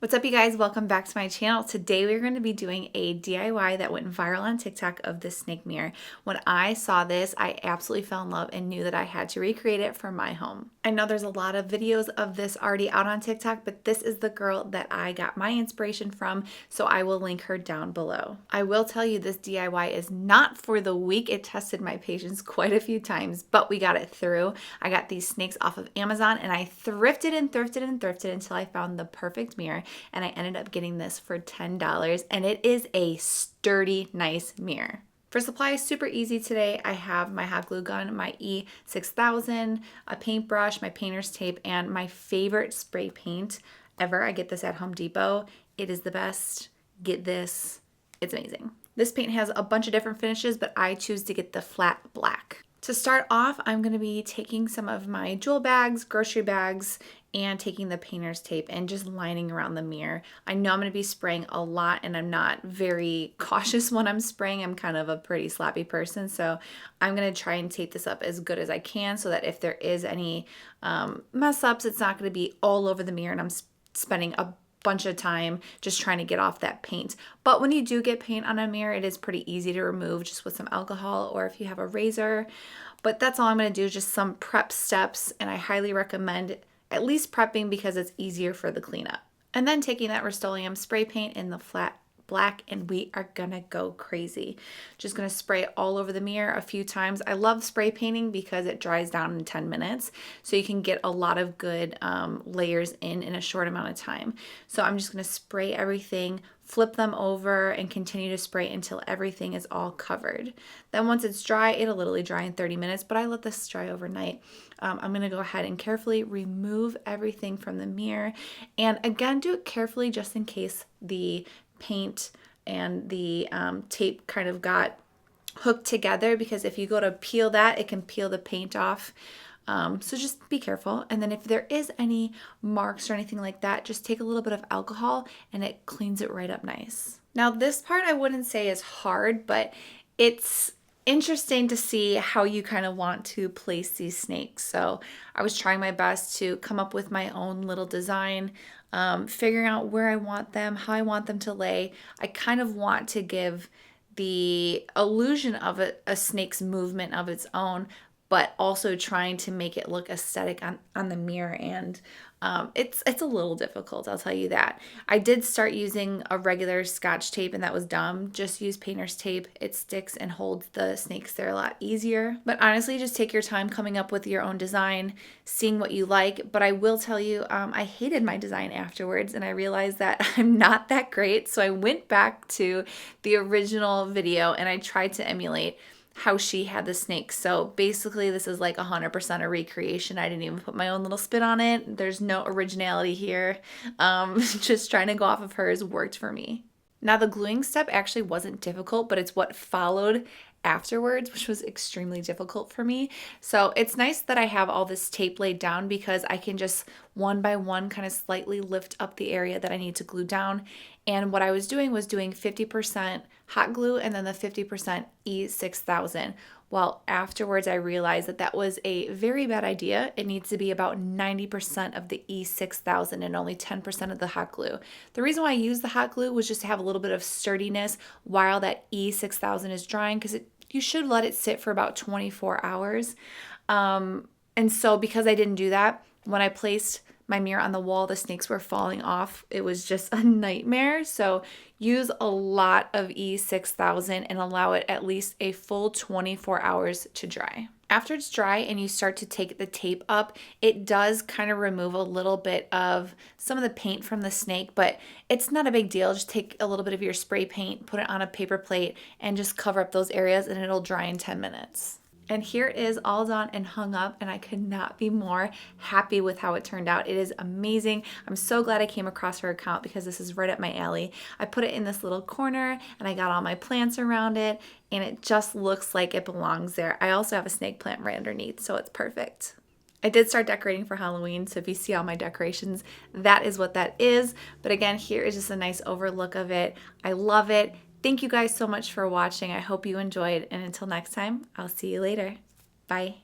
What's up, you guys? Welcome back to my channel. Today we're going to be doing a DIY that went viral on TikTok of this snake mirror. When I saw this, I absolutely fell in love and knew that I had to recreate it for my home. I know there's a lot of videos of this already out on TikTok, but this is the girl that I got my inspiration from, so I will link her down below. I will tell you this DIY is not for the weak. It tested my patience quite a few times, but we got it through. I got these snakes off of Amazon and I thrifted and thrifted and thrifted until I found the perfect mirror. And I ended up getting this for $10, and it is a sturdy, nice mirror. For supplies, super easy today. I have my hot glue gun, my E6000, a paintbrush, my painter's tape, and my favorite spray paint ever. I get this at Home Depot. It is the best. Get this. It's amazing. This paint has a bunch of different finishes, but I choose to get the flat black. To start off, I'm going to be taking some of my jewel bags, grocery bags, and taking the painter's tape and just lining around the mirror. I know I'm going to be spraying a lot and I'm not very cautious when I'm spraying. I'm kind of a pretty sloppy person, so I'm going to try and tape this up as good as I can so that if there is any mess ups, it's not going to be all over the mirror and I'm spending a bunch of time just trying to get off that paint. But when you do get paint on a mirror, it is pretty easy to remove just with some alcohol or if you have a razor. But that's all I'm going to do, just some prep steps, and I highly recommend at least prepping because it's easier for the cleanup. And then taking that Rust-oleum spray paint in the flat black, and we are gonna go crazy. Just gonna spray all over the mirror a few times. I love spray painting because it dries down in 10 minutes, so you can get a lot of good layers in a short amount of time. So I'm just gonna spray everything, flip them over, and continue to spray until everything is all covered. Then once it's dry, it'll literally dry in 30 minutes, but I let this dry overnight. I'm gonna go ahead and carefully remove everything from the mirror. And again, do it carefully just in case the paint and the tape kind of got hooked together, because if you go to peel that, it can peel the paint off. So just be careful. And then if there is any marks or anything like that, just take a little bit of alcohol and it cleans it right up nice. Now this part I wouldn't say is hard, but it's interesting to see how you kind of want to place these snakes. So I was trying my best to come up with my own little design, figuring out where I want them, how I want them to lay. I kind of want to give the illusion of a snake's movement of its own, but also trying to make it look aesthetic on the mirror, and it's a little difficult, I'll tell you that. I did start using a regular Scotch tape and that was dumb. Just use painter's tape. It sticks and holds the snakes there a lot easier. But honestly, just take your time coming up with your own design, seeing what you like. But I will tell you, I hated my design afterwards and I realized that I'm not that great. So I went back to the original video and I tried to emulate how she had the snakes. So basically this is like 100% a recreation. I didn't even put my own little spin on it. There's no originality here. Just trying to go off of hers worked for me. Now the gluing step actually wasn't difficult, but it's what followed afterwards, which was extremely difficult for me. So it's nice that I have all this tape laid down because I can just one by one kind of slightly lift up the area that I need to glue down. And what I was doing 50% hot glue and then the 50% E6000. Well, afterwards I realized that that was a very bad idea. It needs to be about 90% of the E6000 and only 10% of the hot glue. The reason why I used the hot glue was just to have a little bit of sturdiness while that E6000 is drying, because you should let it sit for about 24 hours. And so because I didn't do that, when I placed my mirror on the wall, the snakes were falling off. It was just a nightmare. So use a lot of E6000 and allow it at least a full 24 hours to dry. After it's dry and you start to take the tape up, it does kind of remove a little bit of some of the paint from the snake, but it's not a big deal. Just take a little bit of your spray paint, put it on a paper plate, and just cover up those areas and it'll dry in 10 minutes. And here it is all done and hung up, and I could not be more happy with how it turned out. It is amazing. I'm so glad I came across her account because this is right up my alley. I put it in this little corner and I got all my plants around it and it just looks like it belongs there. I also have a snake plant right underneath, so it's perfect. I did start decorating for Halloween, so if you see all my decorations, that is what that is. But again, here is just a nice overlook of it. I love it. Thank you guys so much for watching. I hope you enjoyed, and until next time, I'll see you later. Bye.